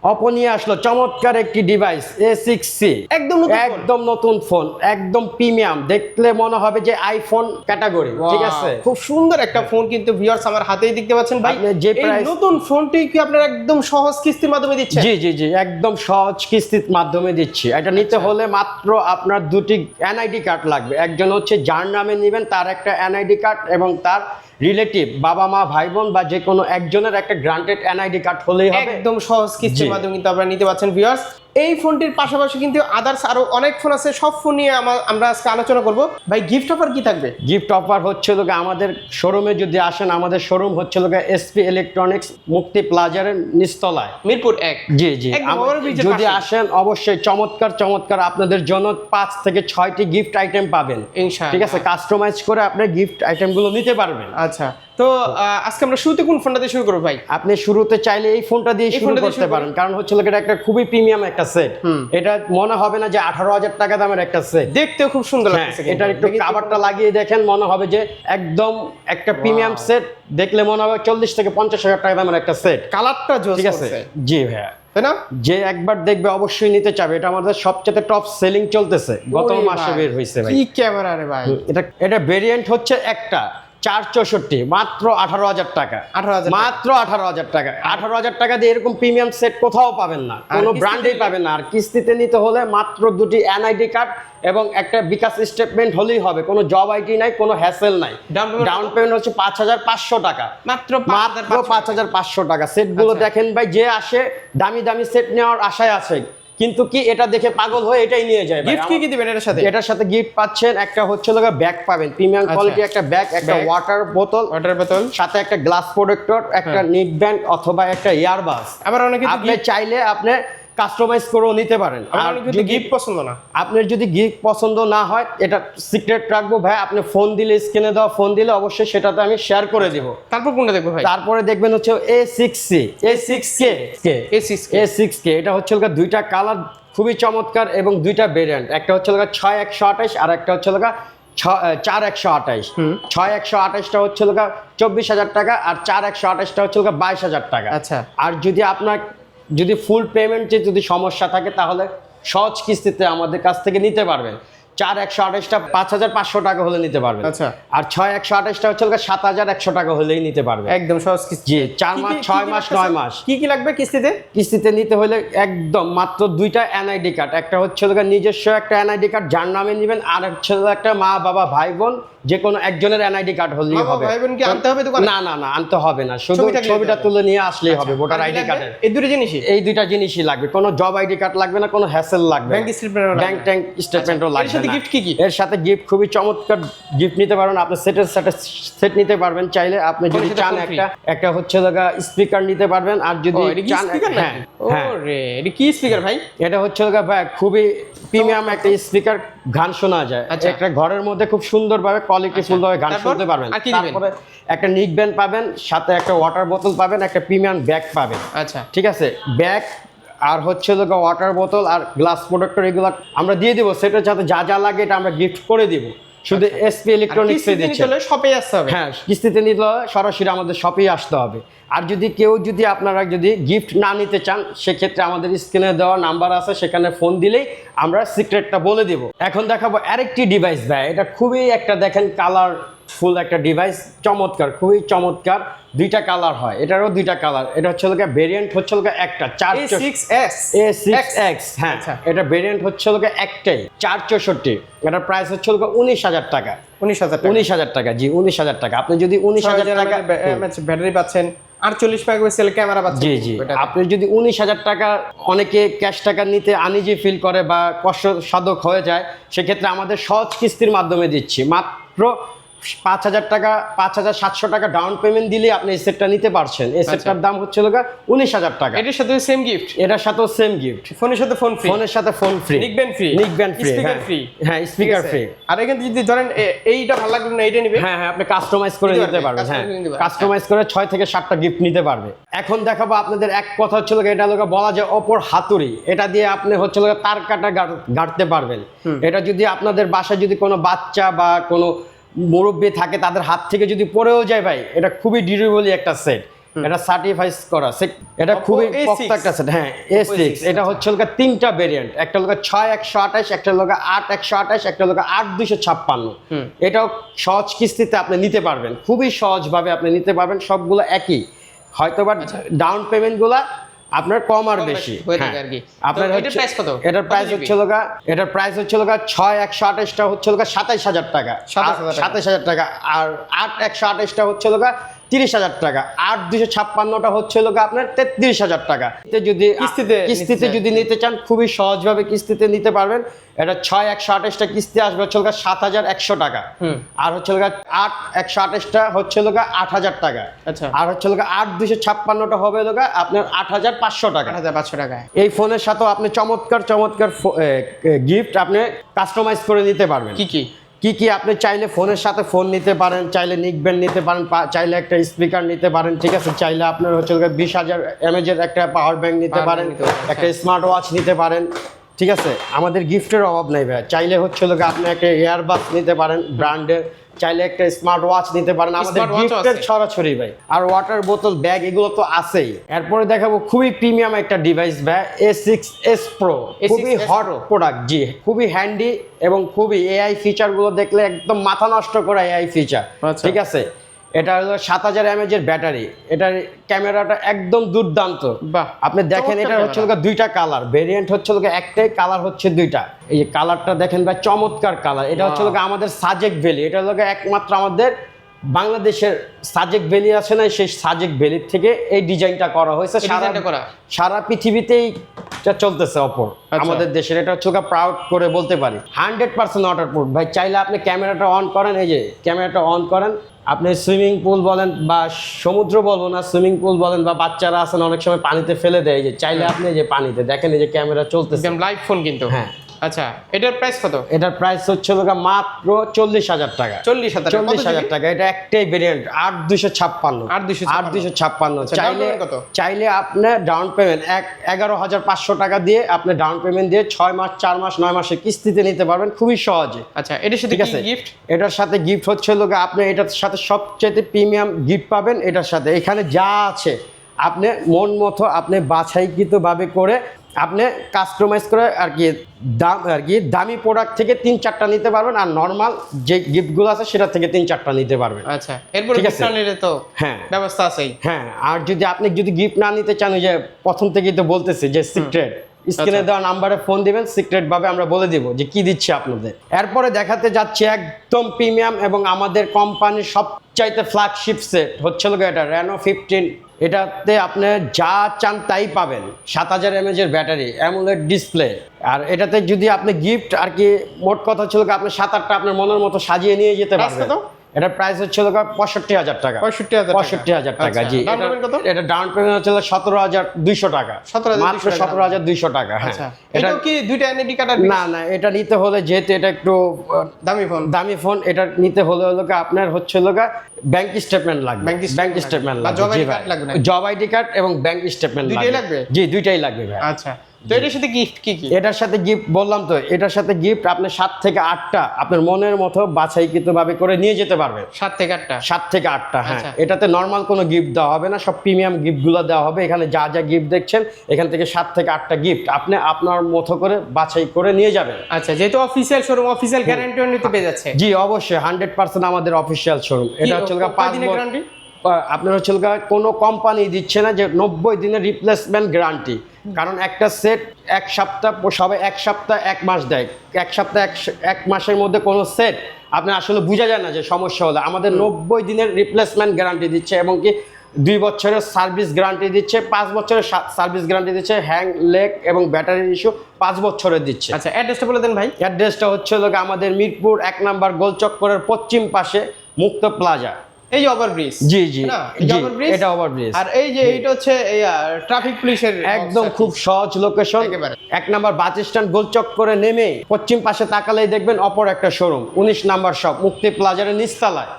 Oppo নিয়ে আসলো চমৎকার একটি ডিভাইস A6C, একদম নতুন ফোন, একদম প্রিমিয়াম, দেখলে মনে হবে যে আইফোন ক্যাটাগরি। ঠিক আছে, খুব সুন্দর একটা ফোন কিন্তু ভিউয়ার্স আমার হাতেই দেখতে পাচ্ছেন ভাই। যে এই নতুন ফোনটি কি আপনারা একদম সহজ কিস্তির মাধ্যমে দিচ্ছেন? জি জি জি, একদম সহজ কিস্তির মাধ্যমে দিচ্ছি। এটা নিতে হলে মাত্র আপনার দুটি এনআইডি কার্ড লাগবে। একজন হচ্ছে যার নামে নেবেন তার একটা এনআইডি কার্ড, এবং তার রিলেটিভ বাবা মা ভাই বোন বা যে কোনো একজনের একটা গ্রান্টেড এনআইডি কার্ড হলেই হবে। একদম সহজ কিস্তির মাধ্যমে কিন্তু আপনারা নিতে পারছেন ভিউয়ার্স। এই ফোনটির পাশাপাশি কিন্তু আদার্স আরো অনেক ফোন আছে, সব ফোন নিয়ে আমরা আজকে আলোচনা করব। ভাই গিফট অফার কি থাকবে? গিফট অফার হচ্ছে লোক আমাদের শোরুমে যদি আসেন, আমাদের শোরুম হচ্ছে লোক এসপি ইলেকট্রনিক্স, মুক্তি প্লাজার নিচতলায়, মিরপুর 1। জি জি, যদি আসেন অবশ্যই চমৎকার চমৎকার আপনাদের জন্য 5 থেকে 6টি গিফট আইটেম পাবেন ইনশাআল্লাহ। ঠিক আছে, কাস্টমাইজ করে আপনি গিফট আইটেমগুলো নিতে পারবেন। আচ্ছা, তো আজকে আমরা শুরুতে কোন ফোনটা দিয়ে শুরু করব ভাই? আপনি শুরুতে চাইলে এই ফোনটা দিয়ে শুরু করতে পারেন, কারণ হচ্ছে এটা একটা খুবই প্রিমিয়াম একটা সেট। এটা মনে হবে না যে 18,000 টাকা দামের একটা সেট, দেখতেও খুব সুন্দর লাগছে। এটা একটু কাভারটা লাগিয়ে দেখেন, মনে হবে যে একদম একটা প্রিমিয়াম সেট, দেখলে মনে হবে 40 থেকে 50,000 টাকা দামের একটা সেট। কালারটা জোস ঠিক আছে, করছে। জি ভাইয়া, তাই না? যে একবার দেখবে অবশ্যই নিতে চাবে। এটা আমাদের সবচেয়ে টপ সেলিং চলতেছে, গত মাসে বের হয়েছে ভাই। কি ক্যামেরা রে ভাই! এটা ভেরিয়েন্ট হচ্ছে একটা 464, মাত্র 18,000 টাকা। 18,000 মাত্র 18,000 টাকা। 18,000 টাকা দিয়ে এরকম প্রিমিয়াম সেট কোথাও পাবেন না, কোনো ব্র্যান্ডেই পাবেন না। আর কিস্তিতে নিতে হলে মাত্র দুটি এনআইডি কার্ড এবং একটা বিকাশ স্টেটমেন্ট হলেই হবে। কোনো জব আইডি নাই, কোনো হ্যাসেল নাই। ডাউন পেমেন্ট হচ্ছে 5,500 টাকা, মাত্র 5,500 টাকা। সেটগুলো দেখেন ভাই, যে আসে দামি দামি সেট নেওয়ার আশায় আছে, কিন্তু কি এটা দেখে পাগল হয়ে এটাই নিয়ে যায়। গিফট কি দিবেন এটার সাথে? এটার সাথে গিফট পাচ্ছেন একটা হচ্ছে লগা ব্যাগ পাবেন, প্রিমিয়াম কোয়ালিটি একটা ব্যাগ, একটা ওয়াটার বোতল, সাথে একটা গ্লাস প্রোটেক্টর, একটা নিট ব্যান্ড অথবা একটা ইয়ারবাস। আবার অনেকে আপনি চাইলে আপনি কাস্টমাইজ করেও নিতে পারেন। আর যদি গিফট পছন্দ না, আপনার যদি গিফট পছন্দ না হয়, এটা সিক্রেট রাখবো ভাই। আপনি ফোন দিলে, স্ক্রিনে দেওয়া ফোন দিলে অবশ্যই সেটাতে আমি শেয়ার করে দিব। তারপর কোনটা দেখবো ভাই? তারপরে দেখবেন হচ্ছে A6K। এটা হচ্ছে দুইটা কালার খুবই চমৎকার এবং দুইটা ভেরিয়েন্ট। একটা হচ্ছে 6128 আর একটা হচ্ছে 4128। 6128টা হচ্ছে 24,000 টাকা, আর 4128টা হচ্ছে 22,000 টাকা। আচ্ছা, আর যদি আপনার ফুল পেমেন্টে যদি সমস্যা থাকে, তাহলে সহজ কিস্তিতে আমাদের কাছ থেকে নিতে পারবেন। 4128টা 5,500 টাকা হলে নিতে পারবেন। আচ্ছা, আর 6128টা হচ্ছে 7,100 টাকা হলেই নিতে পারবেন। একদম সহজ কিস্তি। জি, 4 মাস, 6 মাস, 9 মাস। কি কি লাগবে কিস্তিতে? কিস্তিতে নিতে হলে একদম মাত্র দুইটা এনআইডি কার্ড। একটা হচ্ছে নিজস্ব একটা এনআইডি কার্ড যার নামে নেবেন, আর হচ্ছে একটা মা বাবা ভাই বোন যে কোনো একজনের এনআইডি কার্ড হলেই হবে। ভাই বোন কি আনতে হবে দোকানে? না না না, আনতে হবে না, শুধু ছবিটা তুলে নিয়ে আসলেই হবে ভোটার আইডি কার্ডের। এই দুইটা জিনিসই লাগবে, কোনো জব আইডি কার্ড লাগবে না, কোনো হ্যাসেল লাগবে, ব্যাংক স্টেটমেন্টও লাগবে না। গিফট কি কি? এর সাথে গিফট খুবই চমৎকার গিফট নিতে পারেন। আপনি সেট নিতে পারবেন চাইলে। আপনি যদি চান একটা হচ্ছে স্পিকার নিতে পারবেন, আর যদি চান এটা কি স্পিকার ভাই? এটা হচ্ছে ভাই খুবই প্রিমিয়াম একটা স্পিকার, গান শোনা যায়। একটা ঘরের মধ্যে খুব সুন্দরভাবে কোয়ালিটিফুল ভাবে গান শুনতে পারবেন। তারপরে একটা নিক ব্যান্ড পাবেন, সাথে একটা ওয়াটার বোতল পাবেন, একটা প্রিমিয়াম ব্যাগ পাবেন। আচ্ছা, ঠিক আছে, ব্যাগ আর হচ্ছে ওয়াটার বোতল আর গ্লাস প্রোটেক্টর এগুলো আমরা দিয়ে দিব। সেটার সাথে যা যা লাগে এটা আমরা গিফট করে দিব। শুধু এসপি ইলেকট্রনিক্স এ দিচ্ছে। শপে আসতে হবে? হ্যাঁ, কিস্তিতে নিলে সরাসরি আমাদের শপেই আসতে হবে। আর যদি আপনারা গিফট না নিতে চান, সেক্ষেত্রে আমাদের স্ক্রিনে দেওয়া নাম্বার আছে, সেখানে ফোন দিলেই আমরা সিক্রেটটা বলে দেব। এখন দেখাবো আরেকটি ডিভাইস ভাই। এটা খুবই একটা দেখেন কালার ফুল একটা ডিভাইস, চমৎকার, খুবই চমৎকার। দুইটা কালার হয়, এটারও দুইটা কালার। এটা হচ্ছে ভেরিয়েন্ট হচ্ছে একটা A6X। হ্যাঁ, এটা ভেরিয়েন্ট হচ্ছে একটাই 464। এটার প্রাইস হচ্ছে 19,000 টাকা। 19,000 টাকা, জি 19,000 টাকা। আপনি যদি 19,000 টাকা ব্যাটারি পাচ্ছেন, 48 মেগাপিক্সেল ক্যামেরা পাচ্ছেন। জি জি, আপনি যদি 19,000 টাকা, অনেকে ক্যাশ টাকা নিতে আনইজি ফিল করে বা কষ্টসাধক হয়ে যায়, সেক্ষেত্রে আমাদের সহজ কিস্তির মাধ্যমে দিচ্ছি। মাত্র 5,000 টাকা, 5,700 টাকা ডাউন পেমেন্ট দিলে আপনি এই সেটটা নিতে পারছেন। এই সেটটার দাম হচ্ছে 19,000 টাকা। এটার সাথে সেম গিফট? এটার সাথেও সেম গিফট। ফোনের সাথে ফোন ফ্রি? ফোনের সাথে ফোন ফ্রি, নিক ব্যান্ড ফ্রি, স্পিকার ফ্রি। হ্যাঁ, স্পিকার ফ্রি। আর এখানে যদি ধরেন এইটা ভালো লাগবে না, এইটা নেবেন। হ্যাঁ হ্যাঁ, আপনি কাস্টমাইজ করে নিতে পারবেন। হ্যাঁ, কাস্টমাইজ করে 6 থেকে 7টা গিফট নিতে পারবে। এখন দেখাবো আপনাদের এক কথা হচ্ছে এটা বলা যায় অপর হাতুড়ি। এটা দিয়ে আপনি হচ্ছে তার কাটা গাড়তে পারবেন। এটা যদি আপনাদের বাসায় যদি কোনো বাচ্চা বা কোনো মুরব্বী থাকে, তাদের হাত থেকে যদি পড়েও যায় ভাই, এটা খুবই ডিউরেবল একটা সেট। এটা সার্টিফাইড করা এটা খুবই A6 পক্ত একটা সেট। হ্যাঁ A6 এটা হচ্ছে হলো তিনটা ভেরিয়েন্ট, একটা হলো 6128, একটা হলো 8128, একটা হলো 8256। এটাও সহজ কিস্তিতে আপনি নিতে পারবেন, খুবই সহজভাবে আপনি নিতে পারবেন, সবগুলো একই, হয়তোবা ডাউন পেমেন্টগুলা আপনার কম আর বেশি হয়ে থাকে আর কি। আপনার এটার প্রাইস কত? এটার প্রাইস হচ্ছে লগা, এটার প্রাইস হচ্ছে লগা 6128টা হচ্ছে লগা 27000 টাকা, 27000 টাকা, আর 8128টা হচ্ছে লগা 30000 টাকা, 8256টা হচ্ছে লগা আপনার 33000 টাকা। যদি কিস্তিতে যদি নিতে চান খুবই সহজভাবে কিস্তিতে নিতে পারবেন। এটা 6128টা কিস্তি আসবে হচ্ছে লগা 7100 টাকা, আর হচ্ছে লগা 8128টা হচ্ছে লগা 8000 টাকা, আচ্ছা, আর হচ্ছে লগা 8256টা হবে লগা আপনার 8500 টাকা। 8500 টাকা। এই ফোনের সাথেও আপনি চমৎকার গিফট আপনি কাস্টমাইজ করে নিতে পারবেন। কি কি আপনি চাইলে ফোনের সাথে ফোন নিতে পারেন, চাইলে নিকব্যান্ড নিতে পারেন, চাইলে একটা স্পিকার নিতে পারেন, ঠিক আছে, চাইলে আপনার হচ্ছে 20000 mAh একটা পাওয়ার ব্যাংক নিতে পারেন, একটা স্মার্ট ওয়াচ নিতে পারেন, ঠিক আছে। আমাদের গিফটের অভাব নেই ভাই, চাইলে হচ্ছে আপনি একটা এয়ারবাস নিতে পারেন ব্র্যান্ডের, চাইলে একটা স্মার্ট ওয়াচ নিতে পারেন, আমাদের গিফটের ছড়াছড়ি ভাই। আর ওয়াটার বোতল, ব্যাগ, এগুলো তো আছেই। এরপরে দেখাবো খুবই প্রিমিয়াম একটা ডিভাইস ভাই, A6s Pro, খুবই হট প্রোডাক্ট, জি, খুবই হ্যান্ডি এবং খুবই এআই ফিচারগুলো দেখলে একদম মাথা নষ্ট করা এআই ফিচার, ঠিক আছে। এটা হলো 7000 mAh এর ব্যাটারি, এটার ক্যামেরাটা একদম দুর্দান্ত, আপনি দেখেন। এটা হচ্ছে দুইটা কালার, ভেরিয়েন্ট হচ্ছে একটাই, কালার হচ্ছে দুইটা। এই যে কালারটা দেখেন ভাই, চমৎকার কালার। এটা হচ্ছে আমাদের সাজেক ভ্যালি, এটা হলো একমাত্র আমাদের বাংলাদেশের সাজেক ভ্যালি আছে না, সেই সাজেক ভ্যালির থেকে এই ডিজাইনটা করা হয়েছে। সারা পৃথিবীতেই চলতেছে অপর আমাদের দেশের, এটা হচ্ছে প্রাউড করে বলতে পারি। 100% ওয়াটারপ্রুফ ভাই। চাইলে আপনি ক্যামেরাটা অন করেন, এই যে ক্যামেরাটা অন করেন, আপনি সুইমিং পুল বলেন বা সমুদ্র বলবো না, সুইমিং পুল বলেন বা বাচ্চারা আছেন অনেক সময় পানিতে ফেলে দেয়, যে চাইলে আপনি যে পানিতে দেখেন এই যে ক্যামেরা চলতেছে, লাইভ ফোন কিন্তু। হ্যাঁ, আচ্ছা, এটার প্রাইস কত? এটার প্রাইস হচ্ছে মাত্র 40000 টাকা। 40000 টাকা। এটা একটাই ভেরিয়েন্ট, 8256। চাইলে আপনি ডাউন পেমেন্ট 11500 টাকা দিয়ে আপনি ডাউন পেমেন্ট দিয়ে 6 মাস, 4 মাস, 9 মাসে কিস্তিতে নিতে পারবেন খুবই সহজে। আচ্ছা, এটার সাথে কি গিফট? এটার সাথে গিফট হচ্ছে আপনি এটার সাথে সবচেয়ে প্রিমিয়াম গিফট পাবেন। এটার সাথে এখানে যা আছে আপনি মন মতো আপনি বাছাইকৃতভাবে করে আপনি কাস্টমাইজ করে দামি প্রোডাক্ট থেকে 3-4টা নিতে পারবেন, আর নর্মাল যে গিফটগুলো আছে সেটা থেকে 3-4টা নিতে পারবেন। আচ্ছা, এরপর গিফট না নিলে তো হ্যাঁ ব্যবস্থা আছেই। হ্যাঁ, আর আপনি যদি গিফট না নিতে চান, যে প্রথম থেকেই তো বলতেছি যে সিক্রেট, স্ক্রিনে দেওয়া নাম্বারে ফোন দিবেন, সিক্রেট ভাবে আমরা বলে দিব যে কি দিচ্ছি আপনাদের। এরপরে দেখাতে যাচ্ছে একদম প্রিমিয়াম এবং আমাদের কোম্পানির সবচাইতে ফ্ল্যাগশিপ সেট হচ্ছে এটা Reno 15। এটাতে আপনি যা চান তাই পাবেন, 7000 mAh এর ব্যাটারি, অ্যামোলেড ডিসপ্লে। আর এটাতে যদি আপনি গিফট আর কি, মোট কথা ছিল আপনি 7-8টা আপনার মনের মতো সাজিয়ে নিয়ে যেতে পারবেন। এটার প্রাইস হচ্ছে 65000 টাকা। 65000 টাকা, জি। এটা ডাউন পেমেন্ট হচ্ছে 17200 টাকা, মাত্র 17200 টাকা। হ্যাঁ, এটা কি দুইটা এনআইডি কার্ড? না, এটা নিতে হলে, যেহেতু এটা একটু দামি ফোন, এটা নিতে হলে আপনার হচ্ছে ব্যাংক স্টেটমেন্ট লাগবে। ব্যাংক স্টেটমেন্ট লাগবে, জব আইডি কার্ড এবং ব্যাংক স্টেটমেন্ট লাগবে। জি, দুইটাই লাগবে ভাই। আচ্ছা, তো এটার সাথে গিফট কি? এটার সাথে গিফট বললাম তো, এটার সাথে গিফট আপনি 7 থেকে 8টা আপনার মনের মতো বাছাইকৃতভাবে করে নিয়ে যেতে পারবেন। 7 থেকে 8টা? 7 থেকে 8টা, হ্যাঁ। এটাতে নর্মাল কোনো গিফট দেওয়া হবে না, সব প্রিমিয়াম গিফটগুলো দেওয়া হবে। এখানে যা যা গিফট দেখছেন, এখান থেকে 7 থেকে 8টা গিফট আপনি আপনার মতো করে বাছাই করে নিয়ে যাবেন। আচ্ছা, যেহেতু অফিসিয়াল শোরুম, অফিসিয়াল গ্যারান্টি নিতে পেয়ে যাচ্ছে? জি, অবশ্যই 100% আমাদের অফিসিয়াল শোরুম। এটা হচ্ছে 5 দিনের গ্যারান্টি। আপনার হচ্ছে কোনো কোম্পানি দিচ্ছে না যে 90 দিনের রিপ্লেসমেন্ট গ্যারান্টি, কারণ একটা সেট এক সপ্তাহ, সবাই এক সপ্তাহ 1 মাস দেয়, এক সপ্তাহ 1 মাসের মধ্যে কোনো সেট আপনি আসলে বোঝা যায় না যে সমস্যা হলে। আমাদের 90 দিনের রিপ্লেসমেন্ট গ্যারান্টি দিচ্ছে, এবং কি 2 বছরের সার্ভিস গ্যারান্টি দিচ্ছে, 5 বছরের সার্ভিস গ্যারান্টি দিচ্ছে, হ্যাং, লেগ এবং ব্যাটারির ইস্যু 5 বছরের দিচ্ছে। আচ্ছা, অ্যাড্রেসটা বলে দেন ভাই। অ্যাড্রেসটা হচ্ছে আমাদের মিরপুর 1 নম্বর গোলচক্করের পশ্চিম পাশে মুক্ত প্লাজা। এই যে ওভারব্রিজ? জি, এটা ওভারব্রিজ। আর এই যে এটা হচ্ছে ট্রাফিক পুলিশের একদম খুব সহজ লোকেশন। 1 নম্বর বাস স্ট্যান্ড গোলচক্করে নেমে পশ্চিম পাশে তাকালেই দেখবেন অপর একটা শোরুম, 19 নম্বর শপ, মুক্তি প্লাজার নিচতলায়।